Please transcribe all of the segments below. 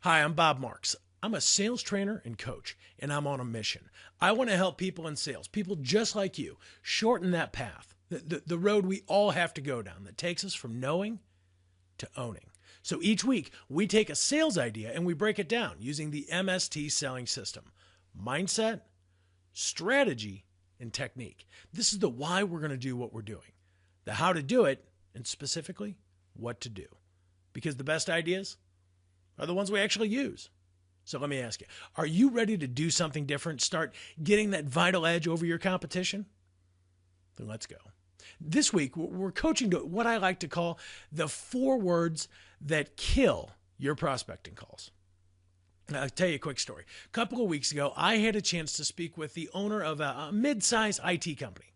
Hi, I'm Bob Marks. I'm a sales trainer and coach, and I'm on a mission. I want to help people in sales, people just like you, shorten that path, the road we all have to go down that takes us from knowing to owning. So each week, we take a sales idea and we break it down using the MST selling system: mindset, strategy, and technique. This is the why we're going to do what we're doing, the how to do it, and specifically what to do. Because the best ideas are the ones we actually use. So let me ask you, are you ready to do something different? Start getting that vital edge over your competition? Then let's go. This week, we're coaching to what I like to call the 4 words that kill your prospecting calls. Now, I'll tell you a quick story. A couple of weeks ago, I had a chance to speak with the owner of a mid-size IT company.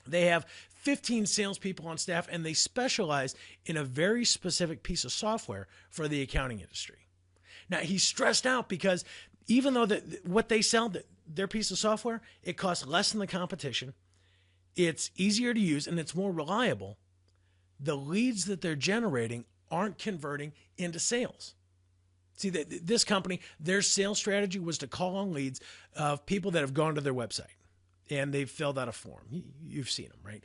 They have 15 salespeople on staff, and they specialize in a very specific piece of software for the accounting industry. Now, he's stressed out because even though what they sell, their piece of software, it costs less than the competition, it's easier to use, and it's more reliable, the leads that they're generating aren't converting into sales. See, this company, their sales strategy was to call on leads of people that have gone to their website and they've filled out a form. You've seen them, right?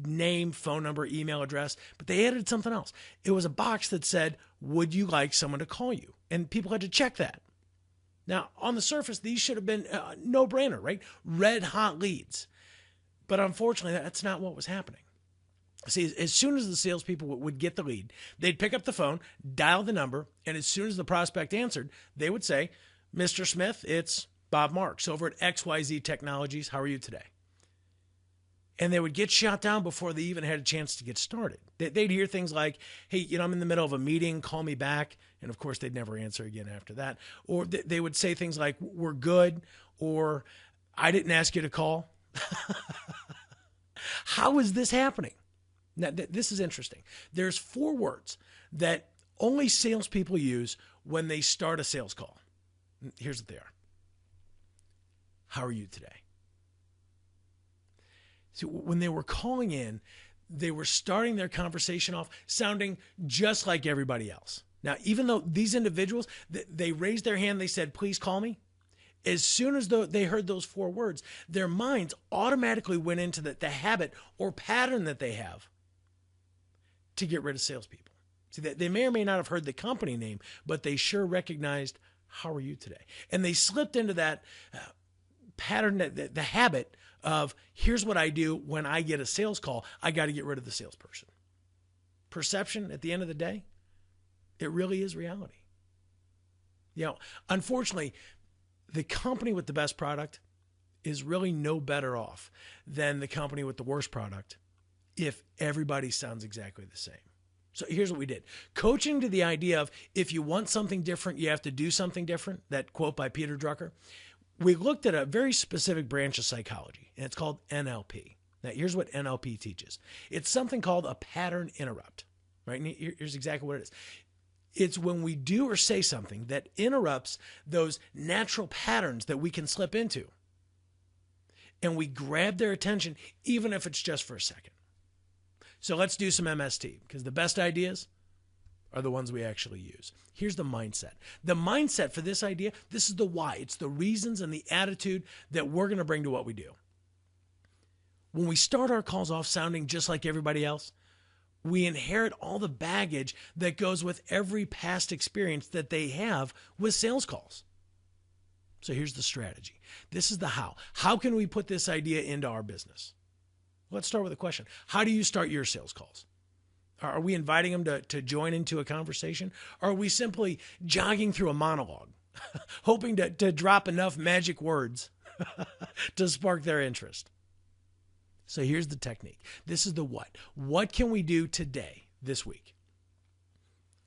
Name, phone number, email address, but they added something else. It was a box that said, would you like someone to call you? And people had to check that. Now, on the surface, these should have been no-brainer, right? Red hot leads. But unfortunately, that's not what was happening. See, as soon as the salespeople would get the lead, they'd pick up the phone, dial the number, and as soon as the prospect answered, they would say, Mr. Smith, it's Bob Marks over at XYZ Technologies. How are you today? And they would get shot down before they even had a chance to get started. They'd hear things like, hey, I'm in the middle of a meeting, call me back. And of course, they'd never answer again after that. Or they would say things like, we're good, or I didn't ask you to call. How is this happening? Now, this is interesting. There's 4 words that only salespeople use when they start a sales call. Here's what they are. How are you today? So when they were calling in, they were starting their conversation off sounding just like everybody else. Now, even though these individuals, they raised their hand, they said, please call me. As soon as they heard those 4 words, their minds automatically went into the habit or pattern that they have to get rid of salespeople. See, they may or may not have heard the company name, but they sure recognized, how are you today? And they slipped into that pattern, the habit of, here's what I do when I get a sales call. I got to get rid of the salesperson. Perception, at the end of the day, it really is reality. Unfortunately, the company with the best product is really no better off than the company with the worst product if everybody sounds exactly the same. So here's what we did. Coaching to the idea of, if you want something different, you have to do something different, that quote by Peter Drucker, we looked at a very specific branch of psychology, and it's called NLP. Now, here's what NLP teaches. It's something called a pattern interrupt, right? And here's exactly what it is. It's when we do or say something that interrupts those natural patterns that we can slip into. And we grab their attention, even if it's just for a second. So let's do some MST, because the best ideas are the ones we actually use. Here's the mindset. The mindset for this idea, this is the why. It's the reasons and the attitude that we're going to bring to what we do. When we start our calls off sounding just like everybody else, we inherit all the baggage that goes with every past experience that they have with sales calls. So here's the strategy. This is the how. How can we put this idea into our business? Let's start with a question. How do you start your sales calls? Are we inviting them to join into a conversation? Or are we simply jogging through a monologue, hoping to drop enough magic words to spark their interest? So here's the technique. This is the what. What can we do today, this week?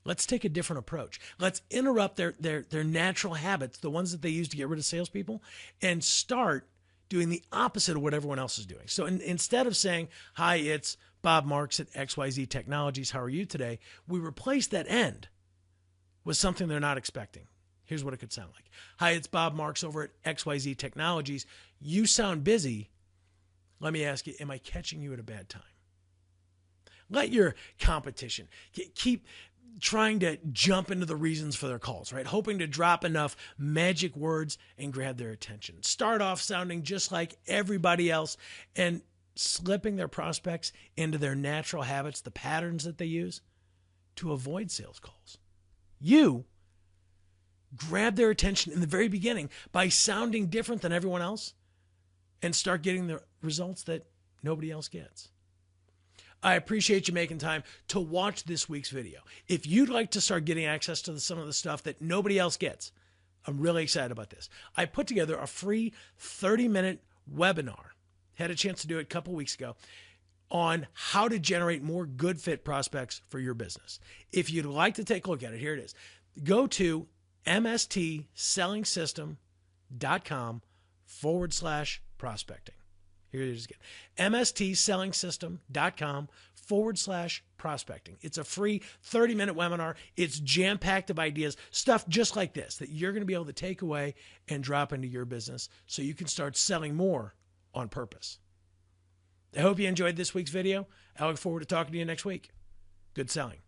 Let's take a different approach. Let's interrupt their natural habits, the ones that they use to get rid of salespeople, and start doing the opposite of what everyone else is doing. So instead of saying, hi, it's Bob Marks at XYZ Technologies, how are you today? We replace that end with something they're not expecting. Here's what it could sound like. Hi, it's Bob Marks over at XYZ Technologies. You sound busy. Let me ask you, am I catching you at a bad time? Let your competition keep trying to jump into the reasons for their calls, right? Hoping to drop enough magic words and grab their attention. Start off sounding just like everybody else and slipping their prospects into their natural habits, the patterns that they use to avoid sales calls. You grab their attention in the very beginning by sounding different than everyone else and start getting the results that nobody else gets. I appreciate you making time to watch this week's video. If you'd like to start getting access to some of the stuff that nobody else gets, I'm really excited about this. I put together a free 30-minute webinar. Had a chance to do it a couple weeks ago on how to generate more good fit prospects for your business. If you'd like to take a look at it, here it is. Go to mstsellingsystem.com/prospecting. Here it is again. mstsellingsystem.com/prospecting. It's a free 30-minute webinar. It's jam-packed of ideas, stuff just like this that you're going to be able to take away and drop into your business so you can start selling more on purpose. I hope you enjoyed this week's video. I look forward to talking to you next week. Good selling.